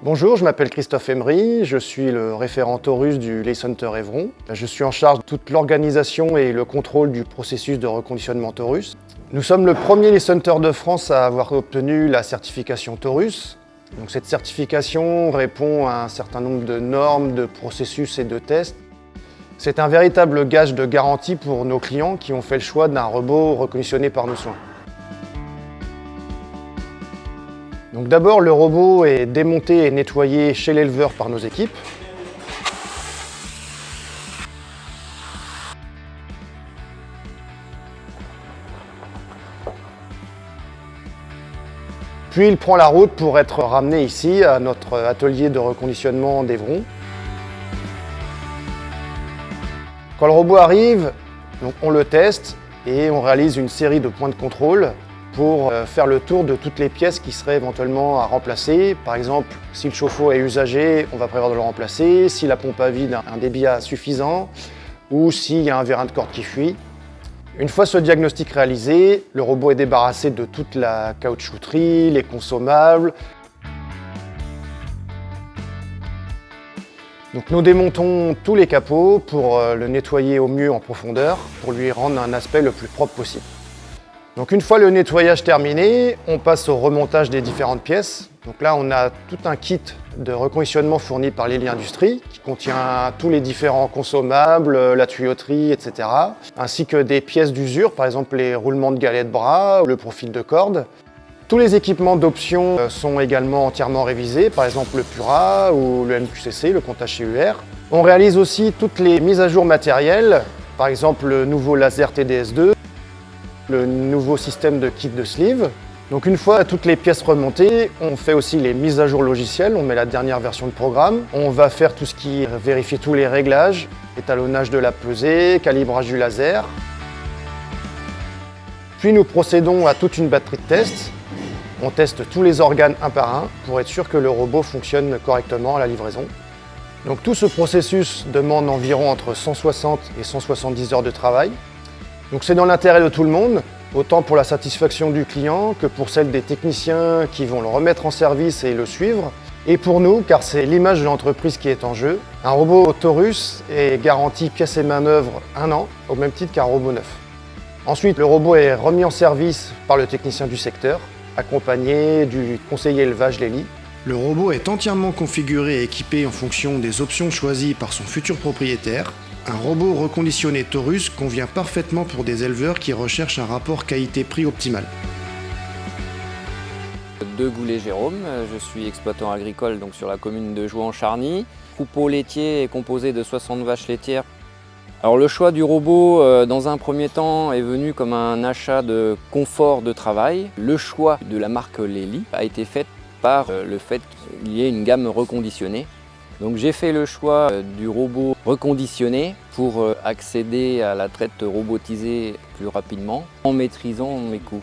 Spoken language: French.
Bonjour, je m'appelle Christophe Emery, je suis le référent Taurus du Lay Center Évron. Je suis en charge de toute l'organisation et le contrôle du processus de reconditionnement Taurus. Nous sommes le premier Lay Center de France à avoir obtenu la certification Taurus. Donc cette certification répond à un certain nombre de normes, de processus et de tests. C'est un véritable gage de garantie pour nos clients qui ont fait le choix d'un robot reconditionné par nos soins. Donc d'abord, le robot est démonté et nettoyé chez l'éleveur par nos équipes. Puis il prend la route pour être ramené ici à notre atelier de reconditionnement d'Évron. Quand le robot arrive, donc on le teste et on réalise une série de points de contrôle pour faire le tour de toutes les pièces qui seraient éventuellement à remplacer. Par exemple, si le chauffe-eau est usagé, on va prévoir de le remplacer, si la pompe à vide a un débit insuffisant ou s'il y a un vérin de corde qui fuit. Une fois ce diagnostic réalisé, le robot est débarrassé de toute la caoutchouterie, les consommables. Donc nous démontons tous les capots pour le nettoyer au mieux en profondeur, pour lui rendre un aspect le plus propre possible. Donc une fois le nettoyage terminé, on passe au remontage des différentes pièces. Donc là, on a tout un kit de reconditionnement fourni par Lely Industries qui contient tous les différents consommables, la tuyauterie, etc. Ainsi que des pièces d'usure, par exemple les roulements de galets de bras, le profil de corde. Tous les équipements d'option sont également entièrement révisés, par exemple le Pura ou le MQCC, le comptage CUR. On réalise aussi toutes les mises à jour matérielles, par exemple le nouveau laser TDS2, le nouveau système de kit de sleeve. Donc une fois toutes les pièces remontées, on fait aussi les mises à jour logicielles, on met la dernière version de programme. On va faire tout ce qui est vérifier tous les réglages, étalonnage de la pesée, calibrage du laser. Puis nous procédons à toute une batterie de tests. On teste tous les organes un par un pour être sûr que le robot fonctionne correctement à la livraison. Donc tout ce processus demande environ entre 160 et 170 heures de travail. Donc c'est dans l'intérêt de tout le monde, autant pour la satisfaction du client que pour celle des techniciens qui vont le remettre en service et le suivre. Et pour nous, car c'est l'image de l'entreprise qui est en jeu, un robot Taurus est garanti pièces et manœuvres 1 an, au même titre qu'un robot neuf. Ensuite, le robot est remis en service par le technicien du secteur, accompagné du conseiller élevage Lely. Le robot est entièrement configuré et équipé en fonction des options choisies par son futur propriétaire. Un robot reconditionné Taurus convient parfaitement pour des éleveurs qui recherchent un rapport qualité-prix optimal. De Goulet-Jérôme, je suis exploitant agricole donc sur la commune de Jouan-Charny. Le troupeau laitier est composé de 60 vaches laitières. Alors le choix du robot dans un premier temps est venu comme un achat de confort de travail. Le choix de la marque Lely a été fait par le fait qu'il y ait une gamme reconditionnée. Donc j'ai fait le choix du robot reconditionné pour accéder à la traite robotisée plus rapidement en maîtrisant mes coûts.